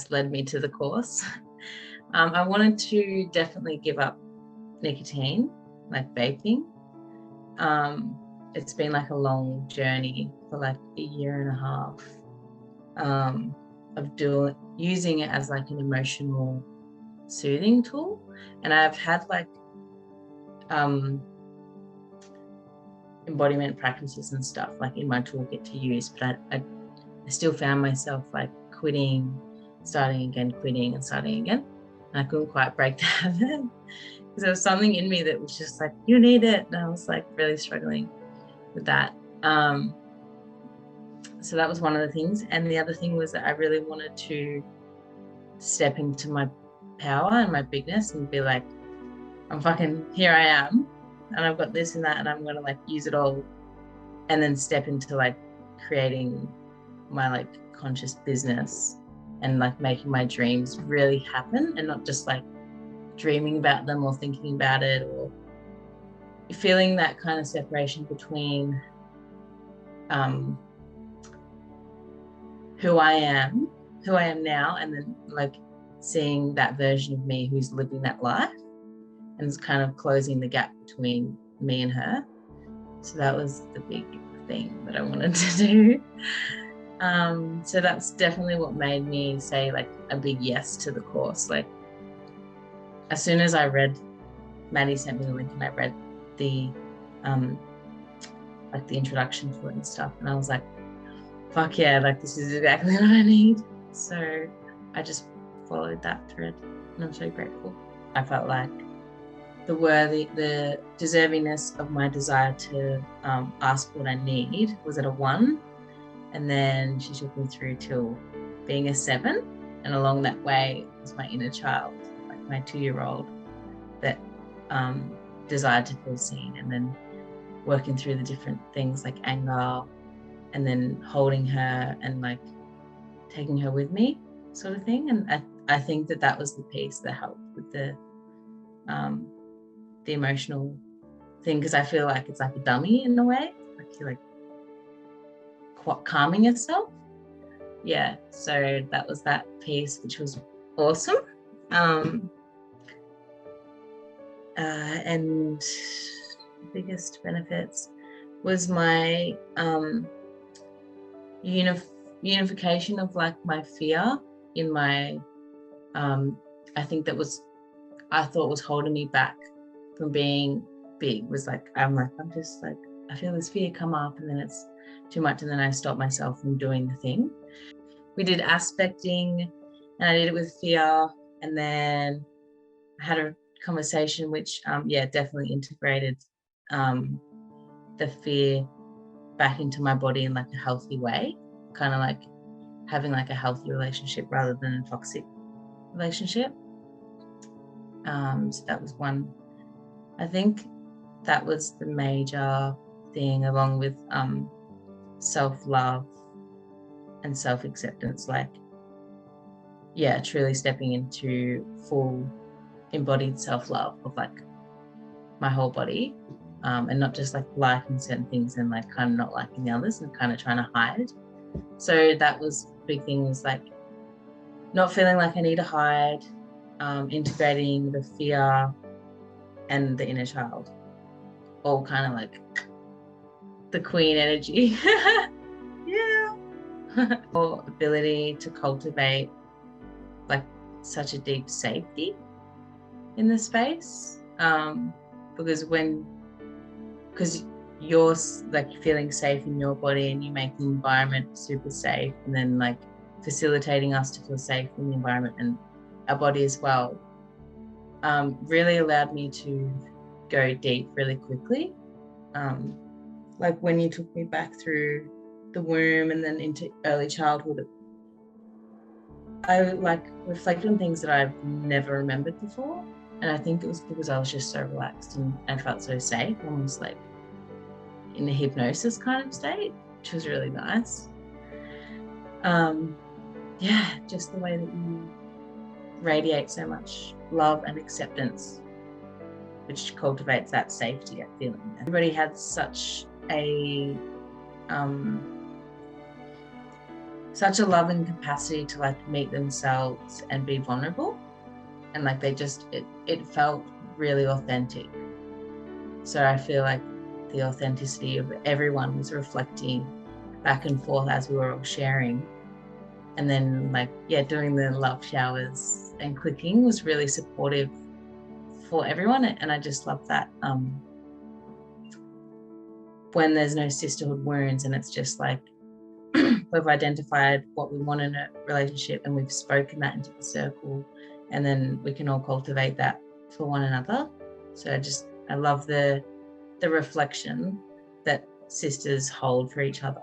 led me to the course. I wanted to definitely give up nicotine, like vaping. It's been like a long journey for like a year and a half of using it as like an emotional soothing tool. And I've had like embodiment practices and stuff like in my toolkit to use, but I still found myself like quitting, starting again, quitting and starting again. And I couldn't quite break the habit because there was something in me that was just like, you need it. And I was like really struggling with that. So that was one of the things. And the other thing was that I really wanted to step into my power and my bigness and be like, here I am, and I've got this and that, and I'm going to like use it all, and then step into like creating my like conscious business and like making my dreams really happen, and not just like dreaming about them or thinking about it or feeling that kind of separation between who I am now, and then like seeing that version of me who's living that life, and it's kind of closing the gap between me and her. So that was the big thing that I wanted to do. So that's definitely what made me say like a big yes to the course. Like as soon as I read, Maddie sent me the link and I read the like the introduction to it and stuff, and I was like, fuck yeah, like this is exactly what I need. So I just followed that thread, and I'm so grateful. I felt like the deservingness of my desire to ask what I need was at a 1, and then she took me through till being a 7, and along that way was my inner child, like my 2-year-old that desired to feel seen, and then working through the different things like anger, and then holding her and like taking her with me, sort of thing. And I think that was the piece that helped with the emotional thing, because I feel like it's like a dummy in a way, like you're like calming yourself. Yeah, so that was that piece, which was awesome. And the biggest benefits was my unification of like my fear in my I thought was holding me back from being big, was like I feel this fear come up, and then it's too much, and then I stop myself from doing the thing. We did aspecting, and I did it with fear, and then I had a conversation which definitely integrated the fear back into my body in like a healthy way, kind of like having like a healthy relationship rather than a toxic relationship. So that was one. I think that was the major thing, along with self-love and self-acceptance, like truly stepping into full embodied self-love of like my whole body, and not just like liking certain things and like kind of not liking the others and kind of trying to hide. So that was the big thing, was like not feeling like I need to hide, integrating the fear and the inner child, all kind of like the queen energy. Yeah. Or ability to cultivate like such a deep safety in the space, because you're like feeling safe in your body, and you make the environment super safe, and then like facilitating us to feel safe in the environment and our body as well, really allowed me to go deep really quickly. Like when you took me back through the womb and then into early childhood, I like reflected on things that I've never remembered before. And I think it was because I was just so relaxed and felt so safe, almost like in a hypnosis kind of state, which was really nice. Just the way that you radiate so much love and acceptance, which cultivates that safety, I feel. Everybody had such a such a loving capacity to like meet themselves and be vulnerable, and like they just it felt really authentic. So I feel like the authenticity of everyone was reflecting back and forth as we were all sharing. And then like, yeah, doing the love showers and cooking was really supportive for everyone. And I just love that when there's no sisterhood wounds and it's just like we've identified what we want in a relationship and we've spoken that into the circle, and then we can all cultivate that for one another. So I love the reflection that sisters hold for each other.